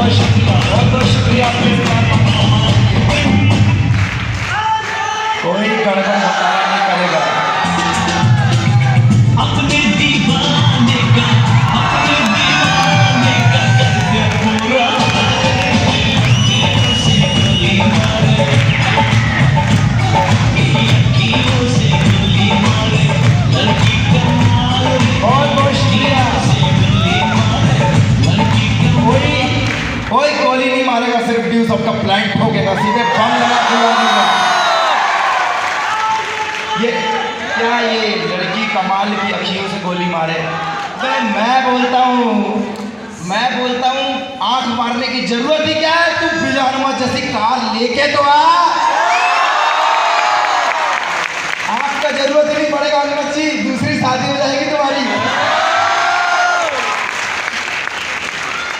बहुत शुक्रिया कोई गड़बड़ घोटाला नहीं करेगा। अपने दीवाने का करके पूरा से गोली मारे, लड़कियों से गोली मारे, लड़की कमाल बहुत शुक्रिया। से गोली मारे, लड़की कोई गोली नहीं मारेगा, सिर्फ ड्यूस ऑफ का प्लांट ठोकेगा, सीधे बम लगा के उड़ा देगा। ये क्या, ये लड़की कमाल की अखियों से गोली मारे? मैं बोलता हूँ आंख मारने की जरूरत ही क्या है? तू बिजहनुमा जैसी कार लेके तो आ, आंख का जरूरत ही नहीं पड़ेगा बच्ची, दूसरी शादी हो जाएगी तुम्हारी।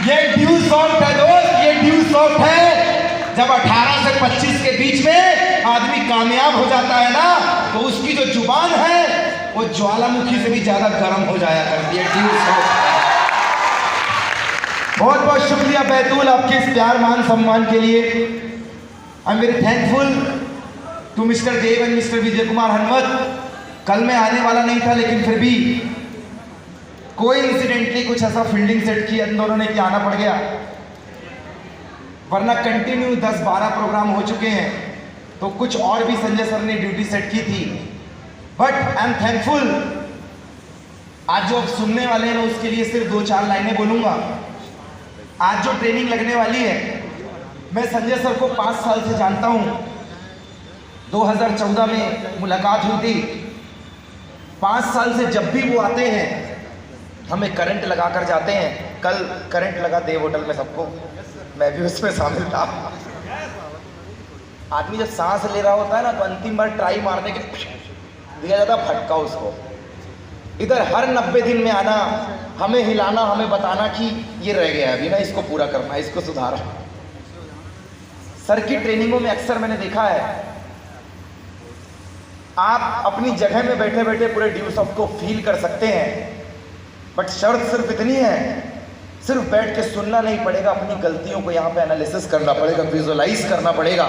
ये ड्यू सॉफ्ट है दोस्त, ये ड्यू सॉफ्ट है। जब 18 से 25 के बीच में आदमी कामयाब हो जाता है ना, तो उसकी जो जुबान है वो ज्वालामुखी से भी ज्यादा गर्म हो जाया करती है। Due soft. बहुत बहुत शुक्रिया बैतूल आपके इस प्यार मान सम्मान के लिए। I am very thankful to mister Dev and mister Vijay Kumar Hanwat. कल मैं आने वाला नहीं था, लेकिन फिर भी कोइंसिडेंटली कुछ ऐसा फील्डिंग सेट किया इन दोनों ने कि आना पड़ गया, वरना कंटिन्यू 10-12 प्रोग्राम हो चुके हैं, तो कुछ और भी संजय सर ने ड्यूटी सेट की थी। But I am thankful. आज जो अब सुनने वाले हैं उसके लिए सिर्फ 2-4 लाइनें बोलूंगा। आज जो ट्रेनिंग लगने वाली है, मैं संजय सर को 5 साल से जानता हूं। 2014 में मुलाकात हुई थी। 5 साल से जब भी वो आते हैं हमें करंट लगा कर जाते हैं। कल करंट लगा देव होटल में सबको, मैं भी उसमें शामिल था। आदमी जब सांस ले रहा होता है ना, तो अंतिम बार ट्राई मारने के दिया जाता फटका उसको। इधर हर 90 दिन में आना, हमें हिलाना, हमें बताना कि ये रह गया अभी ना, इसको पूरा करना है, इसको सुधारना। सर की ट्रेनिंगों में अक्सर मैंने देखा है, आप अपनी जगह में बैठे बैठे पूरे ड्यू सॉफ्ट को फील कर सकते हैं, बट शर्त सिर्फ इतनी है, सिर्फ बैठ के सुनना नहीं पड़ेगा, अपनी गलतियों को यहाँ पे एनालिसिस करना पड़ेगा, विजुअलाइज करना पड़ेगा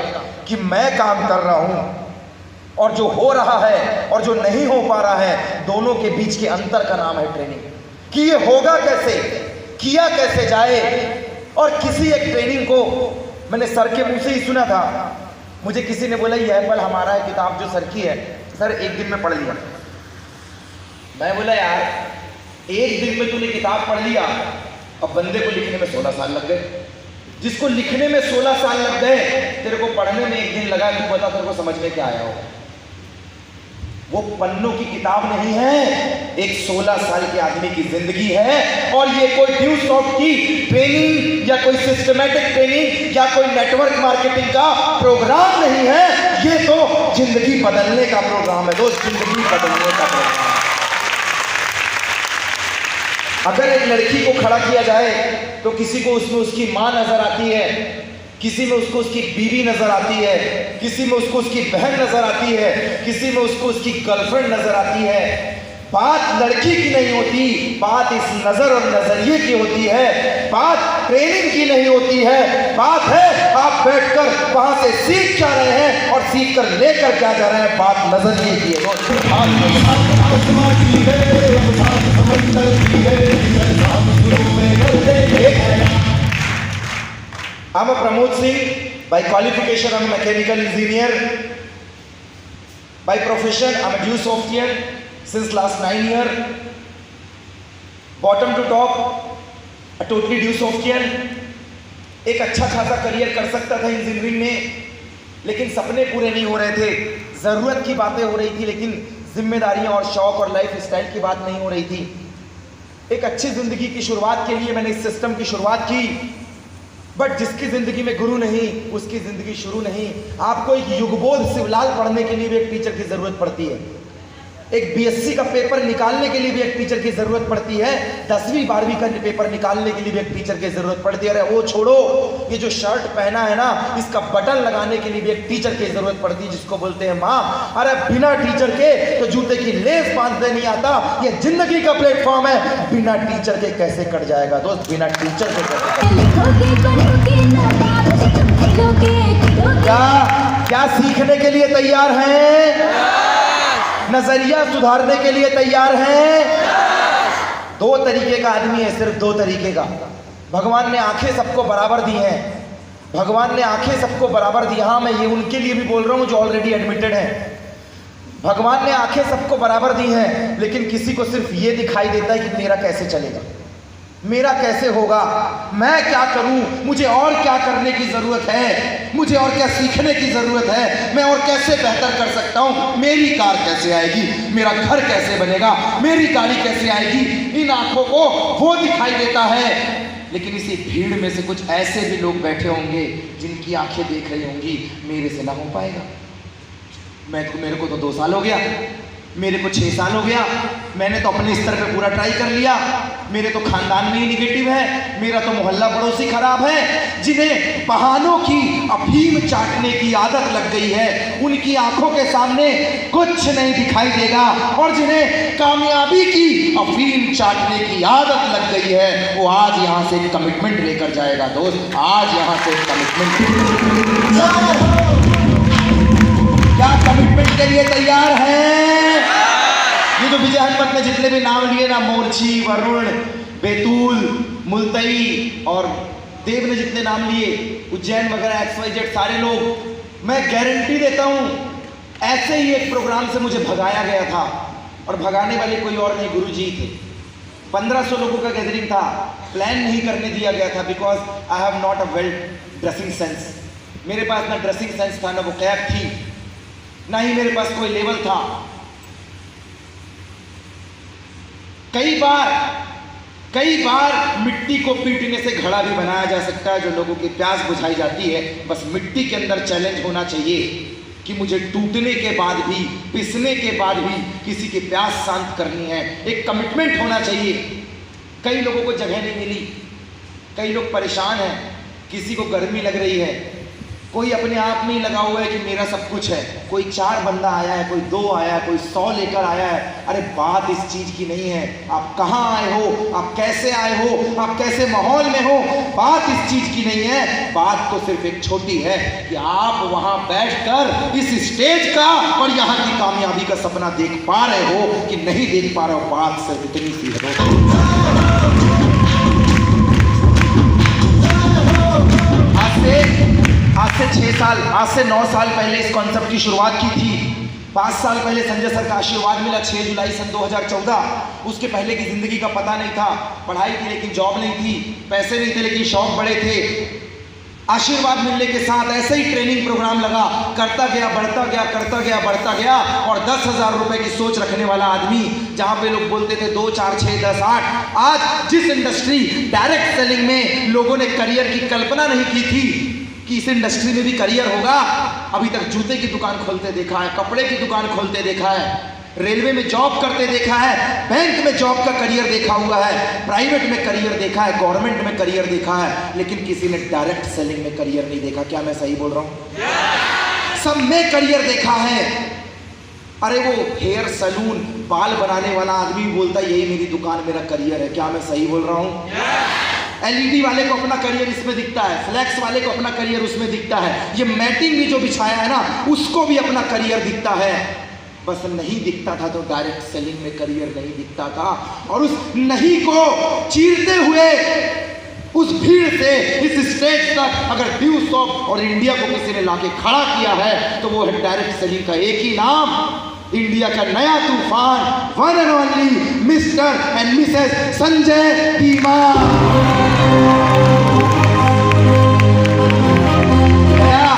कि मैं काम कर रहा हूँ और जो हो रहा है और जो नहीं हो पा रहा है, दोनों के बीच के अंतर का नाम है ट्रेनिंग। कि ये होगा कैसे, किया कैसे जाए। और किसी एक ट्रेनिंग को मैंने सर के मुंह से ही सुना था। मुझे किसी ने बोला ये एप्पल हमारा है, किताब जो सर की है, सर एक दिन में पढ़ लिया। मैं बोला यार एक दिन में तूने किताब पढ़ लिया, अब बंदे को लिखने में 16 साल लग गए। जिसको लिखने में 16 साल लग गए, तेरे को पढ़ने में एक दिन लगा, तू बता तेरे को समझ में क्या आया हो? वो पन्नों की किताब नहीं है, एक 16 साल के आदमी की जिंदगी है। और ये कोई ड्यू सॉफ्ट की ट्रेनिंग या कोई सिस्टमैटिक ट्रेनिंग या कोई नेटवर्क मार्केटिंग का प्रोग्राम नहीं है, ये तो जिंदगी बदलने का प्रोग्राम है दोस्त, जिंदगी बदलने का प्रोग्राम। अगर एक लड़की को खड़ा किया जाए तो किसी को उसमें उसकी माँ नजर आती है, किसी में उसको उसकी बीवी नजर आती है, किसी में उसको उसकी बहन नजर आती है, किसी में उसको उसकी गर्लफ्रेंड नजर आती है। बात लड़की की नहीं होती, बात इस नजर और नजरिए की होती है, बात ट्रेनिंग की नहीं होती है। बात है आप बैठकर वहां से सीख क्या रहे हैं और सीख कर लेकर क्या जा रहे हैं, बात नजरिए की है। I'm a Pramod Singh. By qualification, I'm a mechanical engineer. By profession, I'm a due software since last 9 years. Bottom to top, a totally due software. एक अच्छा खासा करियर कर सकता था इंजीनियरिंग में, लेकिन सपने पूरे नहीं हो रहे थे। ज़रूरत की बातें हो रही थी, लेकिन जिम्मेदारियां और शौक और लाइफ स्टाइल की बात नहीं हो रही थी। एक अच्छी ज़िंदगी की शुरुआत के लिए मैंने इस सिस्टम की शुरुआत की, बट जिसकी ज़िंदगी में गुरु नहीं उसकी ज़िंदगी शुरू नहीं। आपको एक युगबोध शिवलाल पढ़ने के लिए भी एक टीचर की ज़रूरत पड़ती है। एक बीएससी का पेपर निकालने के लिए भी एक टीचर की जरूरत पड़ती है, 10वीं 12वीं का पेपर निकालने के लिए भी एक टीचर की जरूरत पड़ती है। अरे वो छोड़ो, ये जो शर्ट पहना है ना, इसका बटन लगाने के लिए भी एक टीचर की जरूरत पड़ती है, जिसको बोलते हैं माँ। अरे बिना टीचर के तो जूते की लेस बांधने नहीं आता। ये जिंदगी का प्लेटफॉर्म है, बिना टीचर के कैसे कट जाएगा दोस्त, बिना टीचर के क्या सीखने के लिए तैयार हैं? नजरिया सुधारने के लिए तैयार हैं? दो तरीके का आदमी है, सिर्फ दो तरीके का। भगवान ने आंखें सबको बराबर दी हैं, भगवान ने आंखें सबको बराबर दी। हाँ, मैं ये उनके लिए भी बोल रहा हूँ जो ऑलरेडी एडमिटेड हैं। भगवान ने आंखें सबको बराबर दी हैं, लेकिन किसी को सिर्फ ये दिखाई देता है कि मेरा कैसे चलेगा, मेरा कैसे होगा, मैं क्या करूं, मुझे और क्या करने की जरूरत है, मुझे और क्या सीखने की जरूरत है, मैं और कैसे बेहतर कर सकता हूं, मेरी कार कैसे आएगी, मेरा घर कैसे बनेगा, मेरी गाड़ी कैसे आएगी। इन आंखों को वो दिखाई देता है। लेकिन इसी भीड़ में से कुछ ऐसे भी लोग बैठे होंगे जिनकी आंखें देख रही होंगी मेरे से ना हो पाएगा। मेरे को तो 2 साल हो गया, मेरे को 6 साल हो गया, मैंने तो अपने स्तर पे पूरा ट्राई कर लिया, मेरे तो खानदान में ही निगेटिव है, मेरा तो मोहल्ला पड़ोसी खराब है। जिन्हें बहानों की अफीम चाटने की आदत लग गई है, उनकी आंखों के सामने कुछ नहीं दिखाई देगा, और जिन्हें कामयाबी की अफीम चाटने की आदत लग गई है, वो आज यहाँ से कमिटमेंट लेकर जाएगा दोस्त, आज यहाँ से कमिटमेंट। क्या कमिटमेंट के लिए तैयार हैं? ये जो विजय हनुमत ने जितने भी नाम लिए ना, मोर्ची, वरुण, बैतूल, मुल्तई और देव ने जितने नाम लिए, उज्जैन वगैरह, XYZ सारे लोग, मैं गारंटी देता हूं ऐसे ही एक प्रोग्राम से मुझे भगाया गया था, और भगाने वाले कोई और नहीं, गुरुजी थे। 1500 लोगों का गैदरिंग था, प्लान नहीं करने दिया गया था, because I have not a well dressing sense. मेरे पास ना ड्रेसिंग सेंस था, ना वो कैप थी, ना ही मेरे पास कोई लेवल था। कई बार मिट्टी को पीटने से घड़ा भी बनाया जा सकता है, जो लोगों की प्यास बुझाई जाती है। बस मिट्टी के अंदर चैलेंज होना चाहिए कि मुझे टूटने के बाद भी, पिसने के बाद भी किसी की प्यास शांत करनी है, एक कमिटमेंट होना चाहिए। कई लोगों को जगह नहीं मिली, कई लोग परेशान हैं, किसी को गर्मी लग रही है, कोई अपने आप में ही लगा हुआ है कि मेरा सब कुछ है। कोई 4 बंदा आया है, कोई 2 आया है, कोई 100 लेकर आया है। अरे बात इस चीज की नहीं है आप कहाँ आए हो, आप कैसे आए हो, आप कैसे माहौल में हो, बात इस चीज की नहीं है। बात तो सिर्फ एक छोटी है कि आप वहां बैठकर इस स्टेज का और यहाँ की कामयाबी का सपना देख पा रहे हो कि नहीं देख पा रहे हो। बात सिर्फ इतनी सी है। आज से 9 साल पहले इस कॉन्सेप्ट की शुरुआत की थी। 5 साल पहले संजय सर का आशीर्वाद मिला 6 जुलाई सन 2014। उसके पहले की जिंदगी का पता नहीं था, पढ़ाई थी लेकिन जॉब नहीं थी, पैसे नहीं थे लेकिन शौक बड़े थे। आशीर्वाद मिलने के साथ ऐसे ही ट्रेनिंग प्रोग्राम लगा, करता गया, बढ़ता गया, करता गया, बढ़ता गया। और 10,000 रुपए की सोच रखने वाला आदमी, जहां पे लोग बोलते थे 2, 4, 6, 10, 8, आज जिस इंडस्ट्री डायरेक्ट सेलिंग में लोगों ने करियर की कल्पना नहीं की थी कि इस इंडस्ट्री में भी करियर होगा, अभी तक जूते की दुकान खोलते देखा है, कपड़े की दुकान खोलते देखा है, रेलवे में जॉब करते देखा है, बैंक में जॉब का करियर देखा हुआ है, प्राइवेट में करियर देखा है, गवर्नमेंट में करियर देखा है, लेकिन किसी ने डायरेक्ट सेलिंग में करियर नहीं देखा। क्या मैं सही बोल रहा हूं? सब में करियर देखा है। अरे वो हेयर सैलून, बाल बनाने वाला आदमी बोलता है यही मेरी दुकान, मेरा करियर है। क्या मैं सही बोल रहा हूं? LED वाले को अपना करियर इसमें दिखता है, फ्लैक्स वाले को अपना करियर उसमें दिखता है, ये मैटिंग भी जो बिछाया है ना, उसको भी अपना करियर दिखता है। बस नहीं दिखता था तो डायरेक्ट सेलिंग में करियर नहीं दिखता था। और उस नहीं को चीरते हुए उस भीड़ से इस स्टेज तक अगर ड्यू शॉप और इंडिया को किसी ने लाके खड़ा किया है तो वो है डायरेक्ट सेलिंग का एक ही नाम, इंडिया का नया तूफान, one and only mister and Mrs Sanjay Dhiman. गया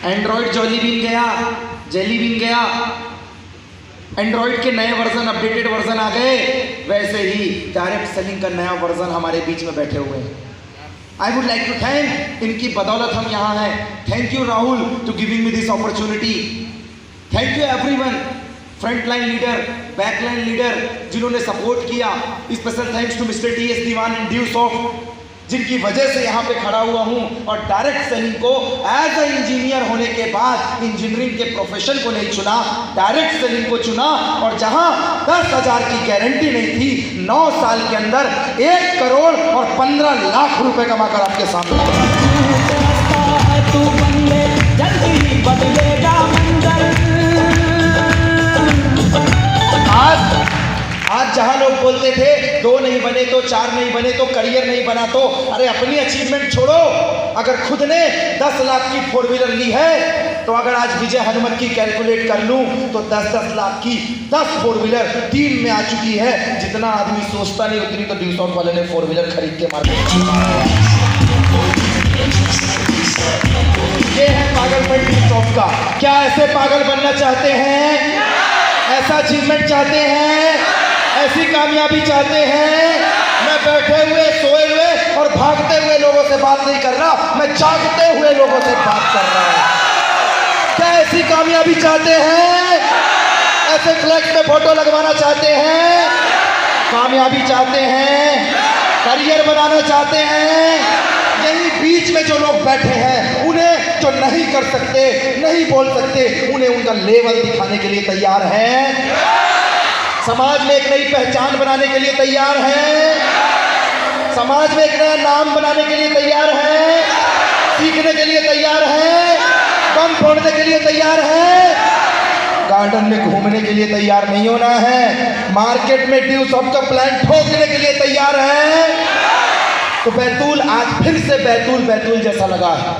एंड्रॉइड जॉलीबीन गया, जेलीबीन गया, एंड्रॉइड के नए वर्जन, अपडेटेड वर्जन आ गए, वैसे ही डायरेक्ट सेलिंग का नया वर्जन हमारे बीच में बैठे हुए हैं। I would like to thank, इनकी बदौलत हम यहाँ हैं। Thank you Rahul to giving me this opportunity. Thank you everyone front line leader, back line leader जिन्होंने सपोर्ट किया। Special thanks to mister TS. Diwan in due soft, जिनकी वजह से यहाँ पे खड़ा हुआ हूँ। और डायरेक्ट सेलिंग को एज ए इंजीनियर होने के बाद इंजीनियरिंग के प्रोफेशन को नहीं चुना, डायरेक्ट सेलिंग को चुना। और जहाँ 10,000 की गारंटी नहीं थी, 9 साल के अंदर 1 करोड़ और 15 लाख रुपए कमाकर आपके सामने तू बंदे जल्दी ही बदलेगा मंजर। आज जहां लोग बोलते थे 2 नहीं बने तो 4 नहीं बने तो करियर नहीं बना, तो अरे अपनी अचीवमेंट छोड़ो। अगर खुद ने 10 लाख की 4 व्हीलर ली है, तो अगर आज विजय हनुमत की कैलकुलेट कर लूं तो 10-10 लाख की 10 4 व्हीलर टीम में आ चुकी है। जितना आदमी सोचता नहीं उतनी तो ड्यू सॉफ्ट वाले ने 4 व्हीलर खरीद के मार ये है पागलपन ड्यू सॉफ्ट का। क्या ऐसे पागल बनना चाहते हैं? ऐसा अचीवमेंट चाहते हैं? ऐसी कामयाबी चाहते हैं? मैं बैठे हुए, सोए हुए और भागते हुए लोगों से बात नहीं कर रहा, मैं जागते हुए लोगों से बात कर रहा हूं। क्या ऐसी कामयाबी चाहते हैं? ऐसे फ्लैक्स में फोटो लगवाना चाहते हैं? कामयाबी चाहते हैं? करियर बनाना चाहते हैं? यही बीच में जो लोग बैठे हैं, उन्हें जो नहीं कर सकते, नहीं बोल सकते, उन्हें उनका लेवल दिखाने के लिए तैयार हैं। समाज में एक नई पहचान बनाने के लिए तैयार हैं। समाज में एक नया नाम बनाने के लिए तैयार हैं। सीखने के लिए तैयार हैं। बम फोड़ने के लिए तैयार हैं। गार्डन में घूमने के लिए तैयार नहीं होना है। मार्केट में ड्यू सॉफ्ट का प्लान ठोकने के लिए तैयार है। तो बैतूल आज फिर से बैतूल जैसा लगा है।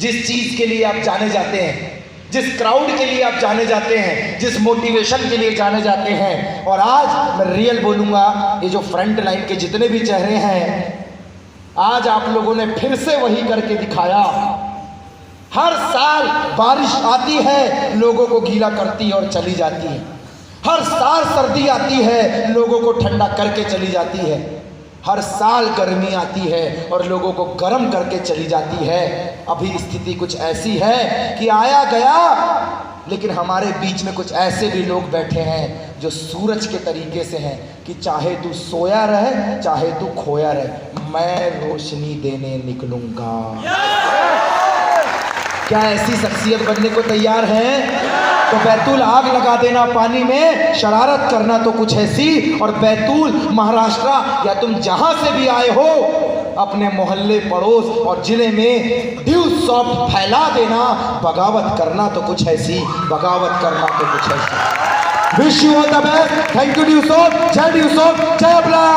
जिस चीज के लिए आप जाने जाते हैं, जिस क्राउड के लिए आप जाने जाते हैं, जिस मोटिवेशन के लिए जाने जाते हैं, और आज मैं रियल बोलूंगा, ये जो फ्रंट लाइन के जितने भी चेहरे हैं, आज आप लोगों ने फिर से वही करके दिखाया। हर साल बारिश आती है, लोगों को गीला करती है और चली जाती है। हर साल सर्दी आती है, लोगों को ठंडा करके चली जाती है। हर साल गर्मी आती है और लोगों को गर्म करके चली जाती है। अभी स्थिति कुछ ऐसी है कि आया गया, लेकिन हमारे बीच में कुछ ऐसे भी लोग बैठे हैं जो सूरज के तरीके से हैं कि चाहे तू सोया रहे, चाहे तू खोया रहे, मैं रोशनी देने निकलूंगा। क्या ऐसी शख्सियत बनने को तैयार हैं? तो बैतूल आग लगा देना पानी में, शरारत करना तो कुछ ऐसी। और बैतूल, महाराष्ट्र या तुम जहां से भी आए हो, अपने मोहल्ले, पड़ोस और जिले में ड्यू सॉफ्ट फैला देना, बगावत करना तो कुछ ऐसी, बगावत करना तो कुछ ऐसी। Wish you all the best. Thank you due soft. जय ड्यू सॉफ्ट, जय अप्लाई।